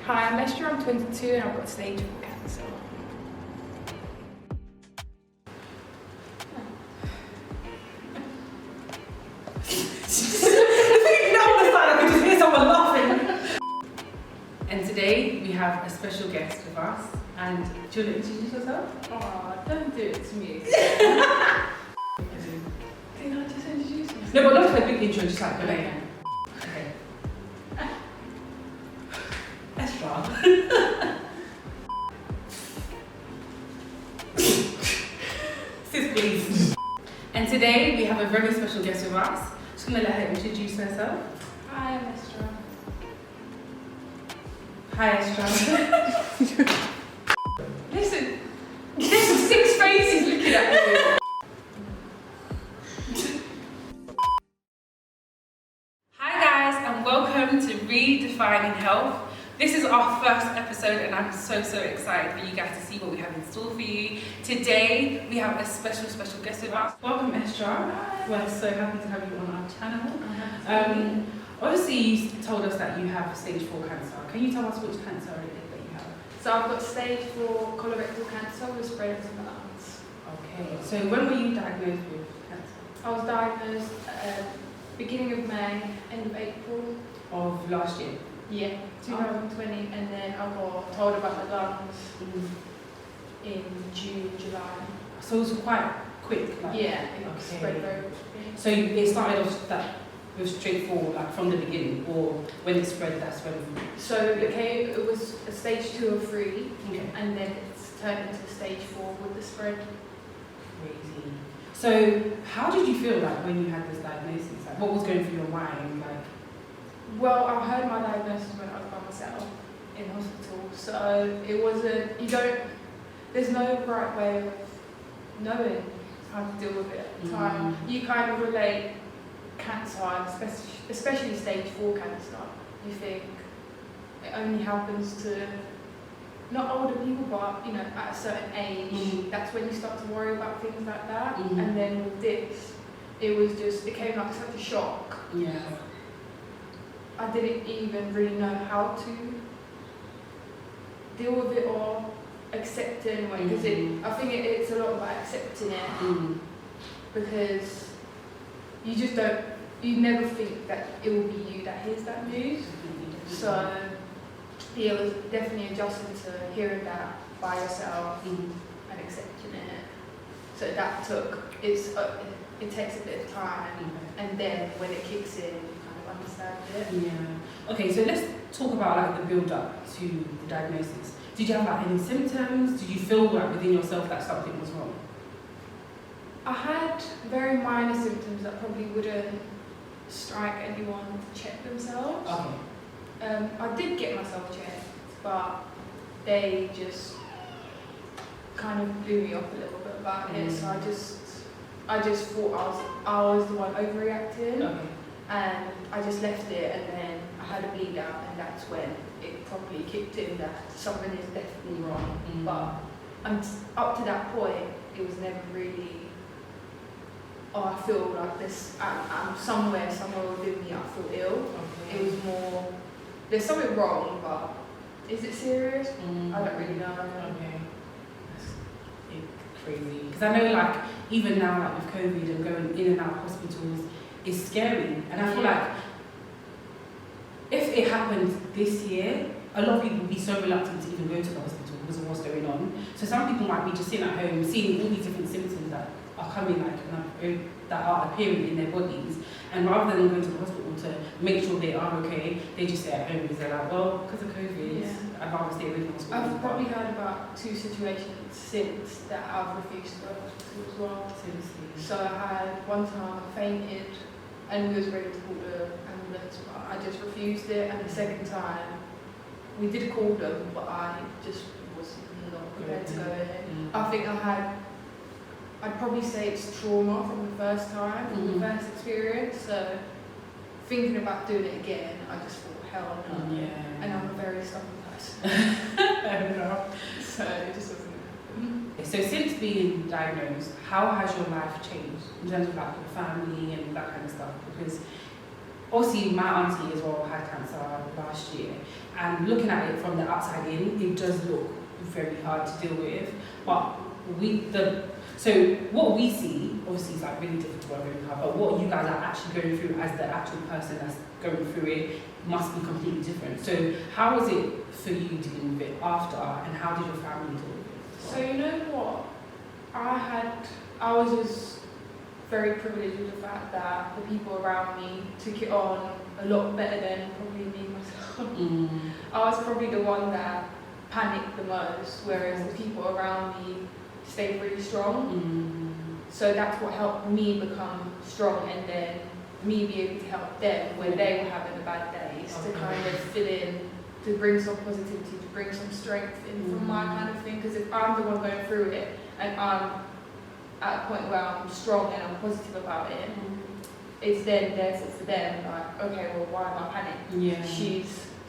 Hi, I'm Estera, I'm 22 and I've got stage 4 cancer. And today we have a special guest with us. And do you want to introduce yourself? Oh, don't do it to me. Didn't I just introduce myself? No, but not like a big intro, just like your name. Okay. Estera. Sis, please. And today we have a very special guest with us. Just gonna let her introduce herself. Hi, I'm Estera. Hi, Estera. Listen, there's 6 faces looking at you. Hi guys, and welcome to Redefining Health. This is our first episode and I'm so excited for you guys to see what we have in store for you. Today we have a special guest with us. Welcome, Estera. We're so happy to have you on our channel. Obviously you told us that you have stage 4 cancer. Can you tell us which cancer it is that you have? So I've got stage 4 colorectal cancer with spread to the lungs. Okay, so when were you diagnosed with cancer? I was diagnosed beginning of May, end of April. Of last year? Yeah, 2020, and then I got told about the lungs in June, July. So it was quite quick? Like, yeah, it spread very quickly. So it started off that it was straightforward, like from the beginning, or when it spread, that's when? So it was a stage 2 or 3, Okay. and then it's turned into stage 4 with the spread. Crazy. So how did you feel like when you had this diagnosis? Like, what was going through your mind? Like, well, I heard my diagnosis when I was by myself in hospital, so it wasn't, there's no right way of knowing how to deal with it at the time. You kind of relate cancer, especially stage 4 cancer, you think it only happens to not older people, but at a certain age, that's when you start to worry about things like that. And then with this, it came like such a shock. yeah. I didn't even really know how to deal with it or accept it anyway, because I think it's a lot about accepting it, because you never think that it will be you that hears that news. So yeah, it was definitely adjusting to hearing that by yourself and accepting it. So that it takes a bit of time, and then when it kicks in, you kind of understand it. Yeah. Okay, so let's talk about like the build up to the diagnosis. Did you have like any symptoms? Did you feel like within yourself that something was wrong? I had very minor symptoms that probably wouldn't strike anyone to check themselves. Okay. I did get myself checked, but they just kind of blew me off a little bit about it. So I just thought I was the one overreacting, and I just left it. And then I had a bleed out, and that's when it probably kicked in that something is definitely wrong. But up to that point, it was never really, I feel like this, I'm somewhere within me, I feel ill. It was more, there's something wrong, but is it serious? I don't really know. Okay. That's crazy. Because I know like, even now like with COVID and going in and out of hospitals, it's scary. And I feel like, if it happened this year, a lot of people would be so reluctant to even go to the hospital because of what's going on. So some people might be just sitting at home, seeing all these different symptoms that are coming, that are appearing in their bodies, and rather than going to the hospital to make sure they are okay, they just stay at home because they're like, well, because of COVID, I'd rather stay away from the hospital. I've probably heard about 2 situations since that I've refused to go to the hospital as well. Seriously. So I had one time I fainted, and we was ready to call the ambulance, but I just refused it. And the second time, we did call them, but I just was not prepared to go in. I think I'd probably say it's trauma from the first time, from the first experience. So thinking about doing it again, I just thought, hell no. Yeah. And I'm a very stubborn person. Fair enough. So it just wasn't going to happen. So since being diagnosed, how has your life changed in terms of like your family and that kind of stuff? Because obviously my auntie as well had cancer last year, and looking at it from the outside in, it does look very hard to deal with. But so what we see, obviously, is like really difficult and really hard. But what you guys are actually going through as the actual person that's going through it must be completely different. So how was it for you dealing with it after, and how did your family deal with it? So you know what, I was just very privileged with the fact that the people around me took it on a lot better than probably me myself. I was probably the one that panicked the most, whereas the people around me stayed really strong. So that's what helped me become strong, and then me be able to help them when they were having a bad days, to kind of fill in, to bring some positivity, to bring some strength in from my kind of thing. Because if I'm the one going through it and I'm at a point where I'm strong and I'm positive about it, it's then therefore for them like, okay, well, why am I panicking? Yeah.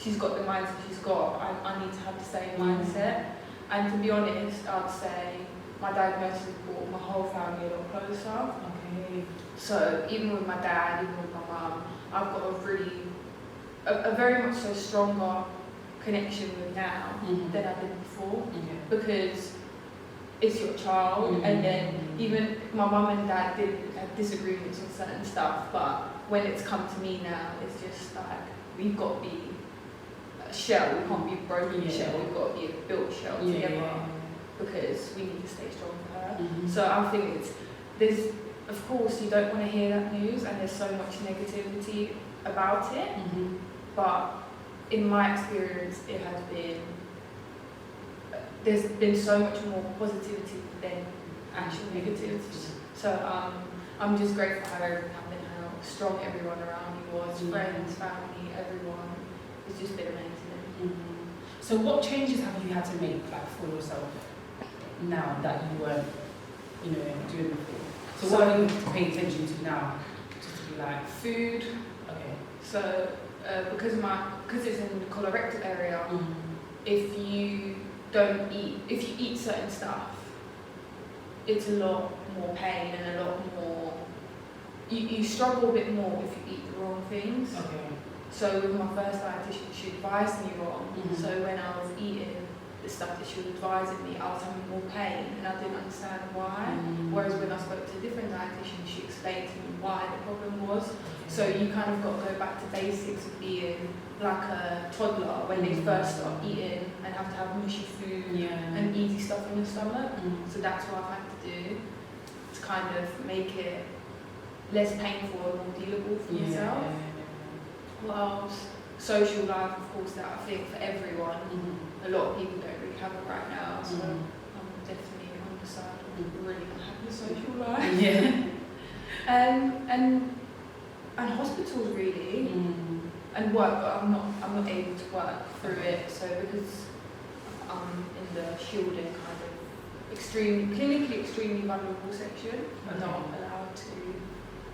She's got the mindset she's got. I need to have the same mindset. And to be honest, I'd say my diagnosis brought my whole family a lot closer. Okay. So even with my dad, even with my mum, I've got a very much so stronger connection with now than I did before. Because it's your child, and then even my mum and dad did have disagreements on certain stuff, but when it's come to me now, it's just like, we've got to be a shell, we can't be a broken shell, we've got to be a built shell together, because we need to stay strong for her. So I think there's, of course, you don't want to hear that news, and there's so much negativity about it, but in my experience, it has been, there's been so much more positivity than actual negatives. So I'm just grateful how everything happened, how strong everyone around me was, friends, family, everyone. It's just been amazing. So what changes have you had to make like for yourself now that you weren't, doing before? So what are you paying attention to now? Just to be like food. Okay. So because it's in the colorectal area, if you eat certain stuff, it's a lot more pain and a lot more, you struggle a bit more if you eat the wrong things. Okay. So with my first dietitian, she advised me wrong. So when I was eating the stuff that she was advising me, I was having more pain and I didn't understand why. Whereas when I spoke to a different dietitian, she explained to me why the problem was. So you kind of got to go back to basics of being like a toddler when they first start eating and have to have mushy food and easy stuff in your stomach. So that's what I've had to do to kind of make it less painful and more dealable for yourself. What else? Social life, of course, that I think for everyone, a lot of people don't really have it right now. So I'm definitely on the side of really not having a social life. And hospitals really, and work, but I'm not able to work through it. So because I'm in the shielding kind of clinically extremely vulnerable section, I'm not allowed to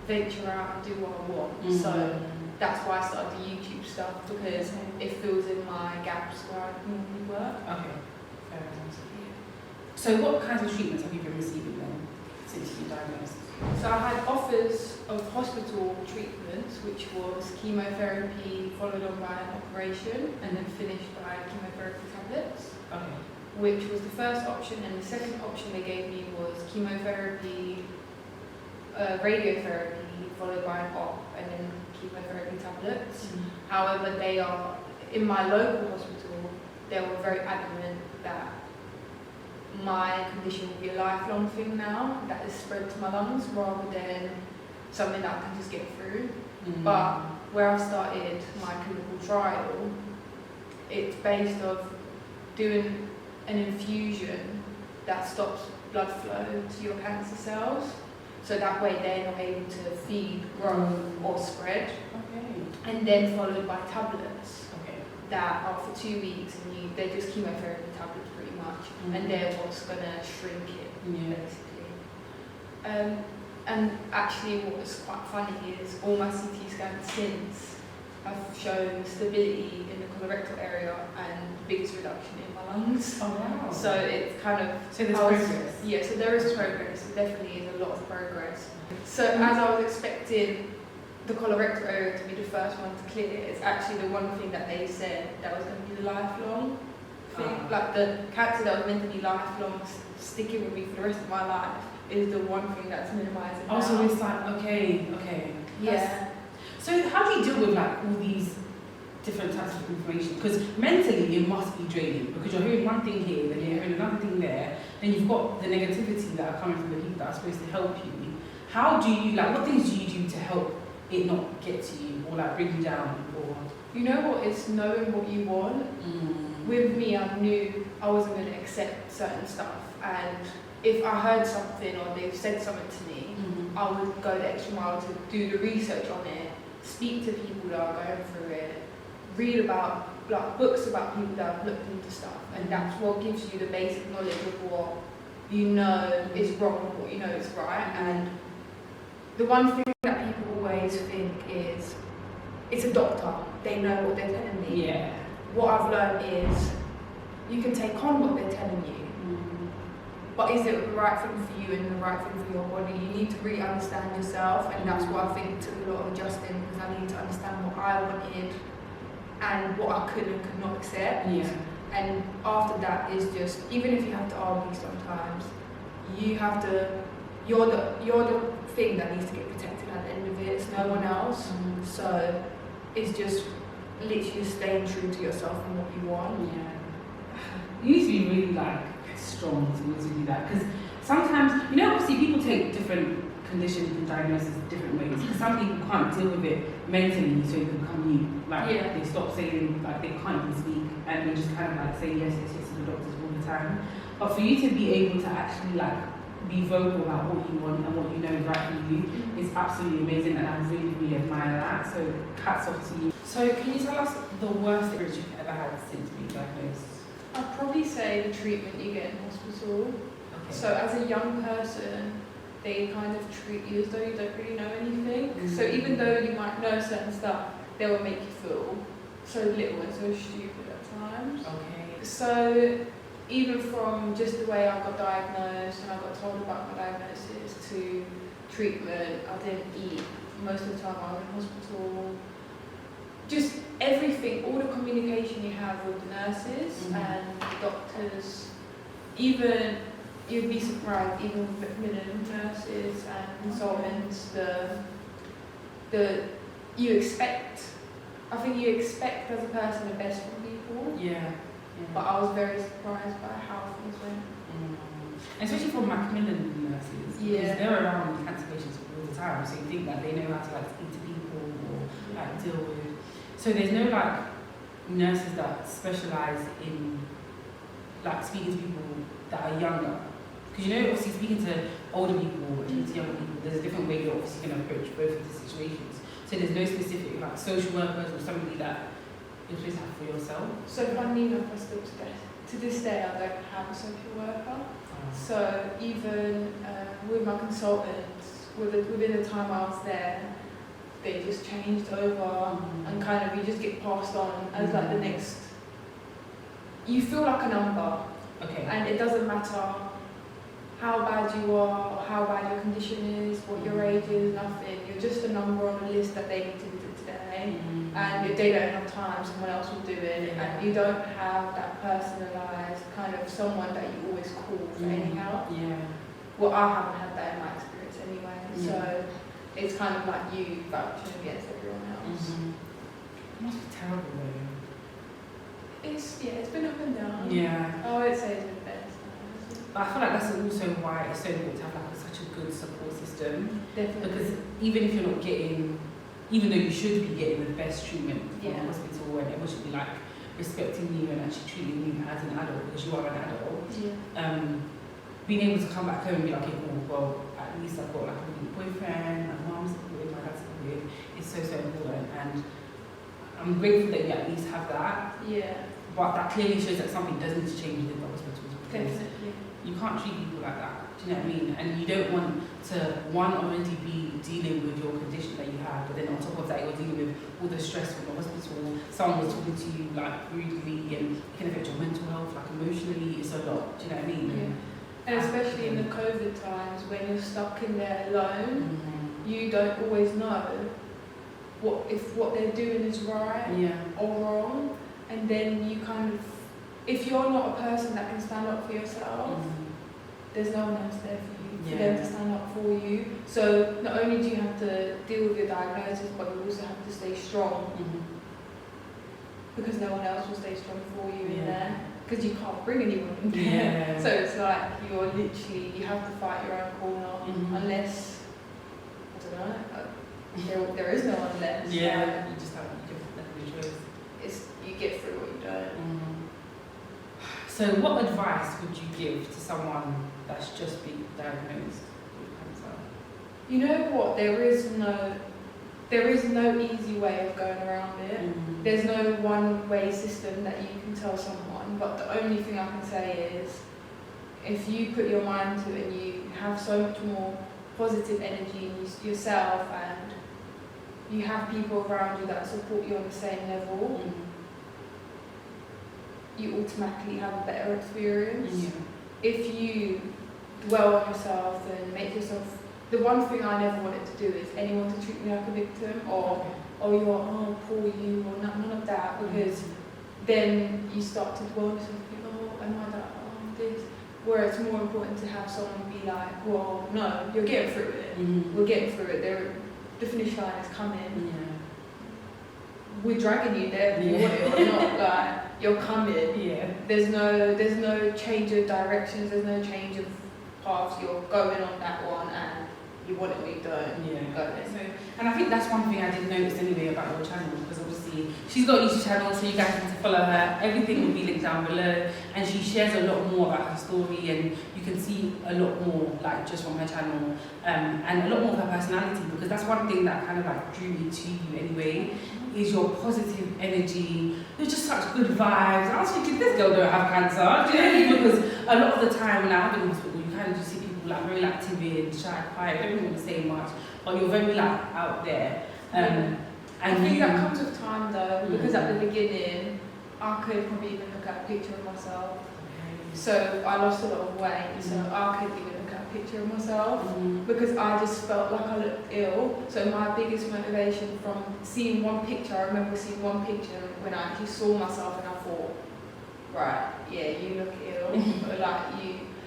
venture out and do what I want. So that's why I started the YouTube stuff, because it fills in my gaps where I normally work. Okay, fair enough. So what kinds of treatments have you been receiving then since you were diagnosed? So I had offers of hospital treatments, which was chemotherapy followed on by an operation and then finished by chemotherapy tablets, which was the first option. And the second option they gave me was chemotherapy, radiotherapy followed by an op, and then chemotherapy tablets. However, they are, in my local hospital, they were very adamant that my condition will be a lifelong thing now, that is spread to my lungs rather than something that I can just get through. But where I started my clinical trial, it's based off doing an infusion that stops blood flow to your cancer cells, so that way they're not able to feed, grow or spread. And then followed by tablets that are for 2 weeks, and they're just chemotherapy tablets pretty much, and they're what's going to shrink it basically. And actually what's quite funny is all my CT scans since have shown stability in the colorectal area and the biggest reduction in my lungs. Oh wow. So it's kind of... So there's progress? Yeah, so there is progress. There definitely is a lot of progress. So as I was expecting the colorectal area to be the first one to clear, it's actually the one thing that they said that was going to be the lifelong thing. Like the cancer that was meant to be lifelong, sticking with me for the rest of my life, is the one thing that's minimising. Oh, so it's like, okay. Yeah. So how do you deal with like all these different types of information? Because mentally it must be draining, because you're hearing one thing here, then you're hearing another thing there, then you've got the negativity that are coming from the people that are supposed to help you. How do you, like, what things do you do to help it not get to you, or like bring you down? Or you know what, it's knowing what you want. With me, I knew I wasn't going to accept certain stuff, and if I heard something or they've said something to me, I would go the extra mile to do the research on it, speak to people that are going through it, read about like books about people that have looked into stuff, and that's what gives you the basic knowledge of what you know is wrong and what you know is right. And the one thing that people always think is, it's a doctor, they know what they're telling me. Yeah. What I've learned is, you can take on what they're telling you, but is it the right thing for you and the right thing for your body? You need to really understand yourself, and that's what I think took a lot of adjusting, because I need to understand what I wanted and what I could and could not accept. Yeah. And after that is just, even if you have to argue sometimes, you have to, you're the thing that needs to get protected at the end of it, it's no one else. So it's just literally staying true to yourself and what you want. Yeah. You need to be really like strong to be able to do that, because sometimes, you know, obviously people take different conditions and diagnoses different ways, because some people can't deal with it mentally, so it can become mute. Like they stop saying, like they can't even speak, and they just kind of like say yes to the doctors all the time. But for you to be able to actually like be vocal about what you want and what you know is right for you is absolutely amazing, and I really, really admire that. So hats off to you. So can you tell us the worst experience you've ever had since being diagnosed? I'd probably say the treatment you get in hospital. Okay. So as a young person, they kind of treat you as though you don't really know anything. So even though you might know certain stuff, they will make you feel so little and so stupid at times. Okay. So even from just the way I got diagnosed and I got told about my diagnosis to treatment, I didn't eat most of the time I was in hospital. Just everything, all the communication you have with the nurses and the doctors, even, you'd be surprised, even with nurses and consultants, you expect, I think you expect as a person the best from people. Yeah. But I was very surprised by how things went. Especially from Macmillan nurses, because they're around cancer patients all the time, so you think that they know how to like speak to people or like deal with. So there's no like nurses that specialise in like speaking to people that are younger, because you know obviously speaking to older people and to younger people, there's a different way you're obviously going to approach both of the situations. So there's no specific like social workers or somebody that you're supposed to have for yourself. So funny enough, I still to this day I don't have a social worker. So even with my consultants, within the time I was there, they just changed over and kind of you just get passed on as like the next. You feel like a number, and it doesn't matter how bad you are, or how bad your condition is, what your age is, nothing. You're just a number on the list that they need to do today, and if they don't have time, someone else will do it, and you don't have that personalised kind of someone that you always call for any help. Well, I haven't had that in my experience anyway, so it's kind of like you vouching against everyone else. It must be terrible though. It's been up and down. I would say it's been best. But I feel like that's also why it's so important to have like such a good support system. Definitely. Because even if you're not getting, even though you should be getting the best treatment from the hospital, and everyone should be like respecting you and actually treating you as an adult, because you are an adult. Being able to come back home and be like, okay, cool, well, at least I've got like a good boyfriend, my mom's supportive, my dad's supportive. It's so, so important, and I'm grateful that you at least have that. But that clearly shows that something does need to change within the hospitals. Definitely. You can't treat people like that. Do you know what I mean? And you don't want to, one, already be dealing with your condition that you have, but then on top of that, you're dealing with all the stress from the hospital. Someone was talking to you like rudely, and it can affect your mental health, like emotionally. It's a lot. Do you know what I mean? And especially in the COVID times when you're stuck in there alone, you don't always know what they're doing is right or wrong, and then you kind of, if you're not a person that can stand up for yourself, there's no one else there for you, for them to stand up for you. So not only do you have to deal with your diagnosis, but you also have to stay strong, because no one else will stay strong for you in there, because you can't bring anyone in there. So it's like you have to fight your own corner, unless, I don't know, there is no unless. You just have no choice. You get through what you don't. So what advice would you give to someone that's just been diagnosed with cancer? You know what? There is no easy way of going around it. There's no one-way system that you can tell someone, but the only thing I can say is, if you put your mind to it and you have so much more positive energy in yourself, and you have people around you that support you on the same level, you automatically have a better experience. If you dwell on yourself and make yourself, the one thing I never wanted to do is anyone to treat me like a victim, or poor you, or none of that, because then you start to dwell on yourself and think, am I that, this. Where it's more important to have someone be like, well, no, you're getting through it. We're getting through it. The finish line is coming. We're dragging you there, if you want it or not. Like, you're coming. There's no change of directions. There's no change of paths. You're going on that one, and you want it or you don't. Go there. So, and I think that's one thing I did notice anyway about your channel, because obviously she's got a YouTube channel, so you guys need to follow her. Everything will be linked down below, and she shares a lot more about her story, and you can see a lot more like just from her channel, and a lot more of her personality, because that's one thing that kind of like drew me to you anyway, is your positive energy. You're just such good vibes. I was thinking, this girl don't have cancer. Do you know what I mean? Because a lot of the time when I've been in hospital, you kind of just see people like very like timid, shy, quiet, don't really want to say much, but you're very like out there. And I think that comes with time though, because at the beginning, I could probably even look at a picture of myself. So I lost a lot of weight, so I could even look at a picture of myself, because I just felt like I looked ill. So my biggest motivation from seeing one picture, I remember seeing one picture when I actually saw myself, and I thought, right, you look ill,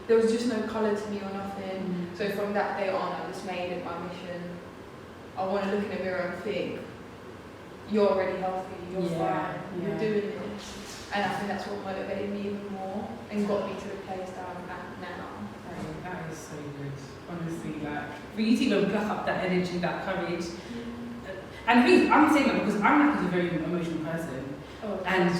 there was just no colour to me or nothing. So from that day on, I just made it my mission. I want to look in the mirror and think, you're already healthy, you're fine, you're doing this. And I think that's what motivated me even more and got me to the place that I'm at now. That is so good, honestly. Like, for you to even pluck up that energy, that courage. And I'm saying that because I'm like a very emotional person. And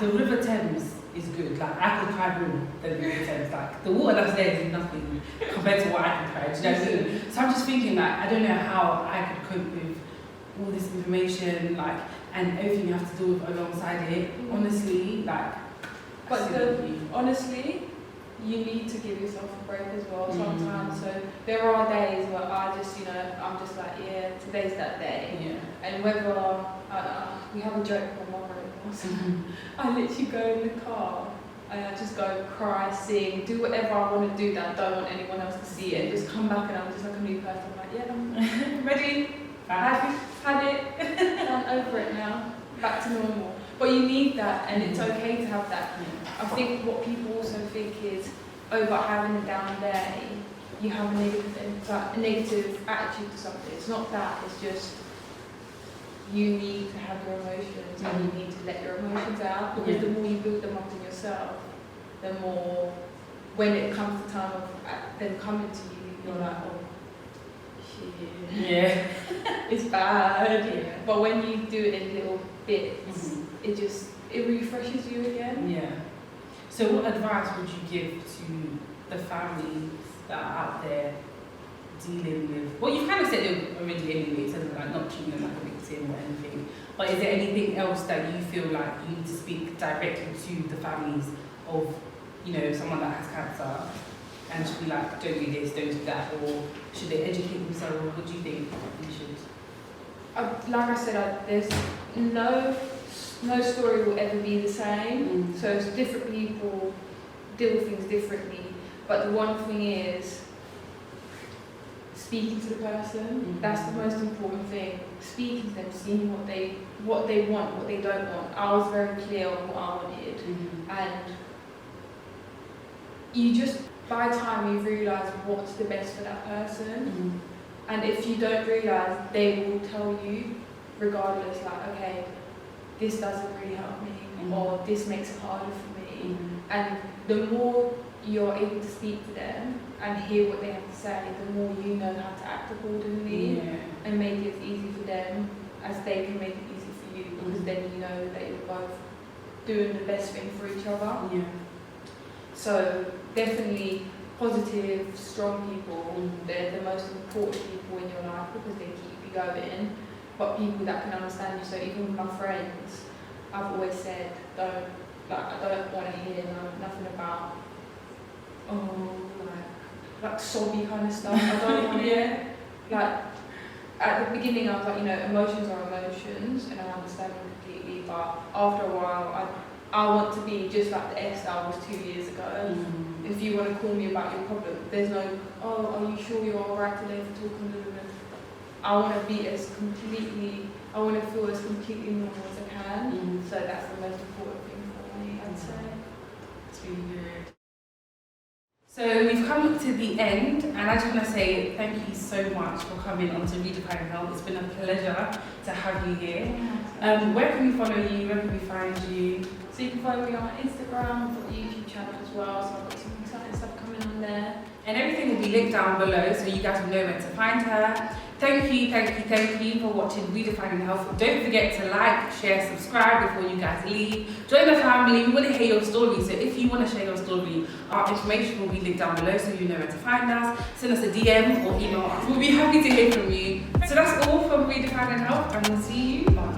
the River Thames is good. Like, I could cry more than the River Thames. Like, the water that's there is nothing compared to what I can cry. Do you know what I mean? So I'm just thinking that I don't know how I could cope with all this information, like, and everything you have to do alongside it. Honestly, like. But honestly, you need to give yourself a break as well sometimes. So there are days where I just, I'm just like, today's that day. And whether we have a joke with my mother-in-law, so I literally go in the car and I just go cry, sing, do whatever I want to do that I don't want anyone else to see it, and just come back and I'm just like a new person. I'm like, I'm ready. I've had it, I'm over it now, back to normal. But you need that, and it's okay to have that. I think what people also think is, by having a down day, you have a negative attitude to something. It's not that, it's just, you need to have your emotions, and you need to let your emotions out, because the more you build them up in yourself, the more, when it comes to time of them coming to you, you're like, it's bad. But when you do it in little bits, it refreshes you again. So what advice would you give to the families that are out there dealing with, well, you've kind of said it already anyway, in terms of like not treating them like a victim or anything, but is there anything else that you feel like you need to speak directly to the families of, someone that has cancer, and should be like, don't do this, don't do that, or should they educate themselves? What do you think they should? Like I said, there's no story will ever be the same. So different people deal with things differently. But the one thing is, speaking to the person. That's the most important thing. Speaking to them, seeing what they want, what they don't want. I was very clear on what I wanted, and you just, by the time you realise what's the best for that person, and if you don't realise, they will tell you regardless, like, okay, this doesn't really help me, or this makes it harder for me. And the more you're able to speak to them and hear what they have to say, the more you know how to act accordingly, and make it easy for them as they can make it easy for you, because then you know that you're both doing the best thing for each other. So definitely positive, strong people, they're the most important people in your life because they keep you going, but people that can understand you. So even with my friends, I've always said, I don't want to hear nothing about, like sobby kind of stuff. I don't want to hear. Like, at the beginning I was like, emotions are emotions, and I understand them completely, but after a while, I want to be just like the Estera I was 2 years ago. If you want to call me about your problem, there's no, are you sure you're alright today for talking to them? I want to be I want to feel as completely normal as I can. So that's the most important thing for me, I'd say. It's really good. So we've come to the end, and I just want to say thank you so much for coming on to Redefining Health. It's been a pleasure to have you here. Where can we follow you? Where can we find you? So you can follow me on Instagram, I've got a YouTube channel as well, so I've got some exciting stuff coming on there. And everything will be linked down below so you guys will know where to find her. Thank you for watching Redefining Health. Don't forget to like, share, subscribe before you guys leave. Join the family. We want to hear your story. So if you want to share your story, our information will be linked down below so you know where to find us. Send us a DM or email us. We'll be happy to hear from you. So that's all from Redefining Health, and we'll see you. Bye.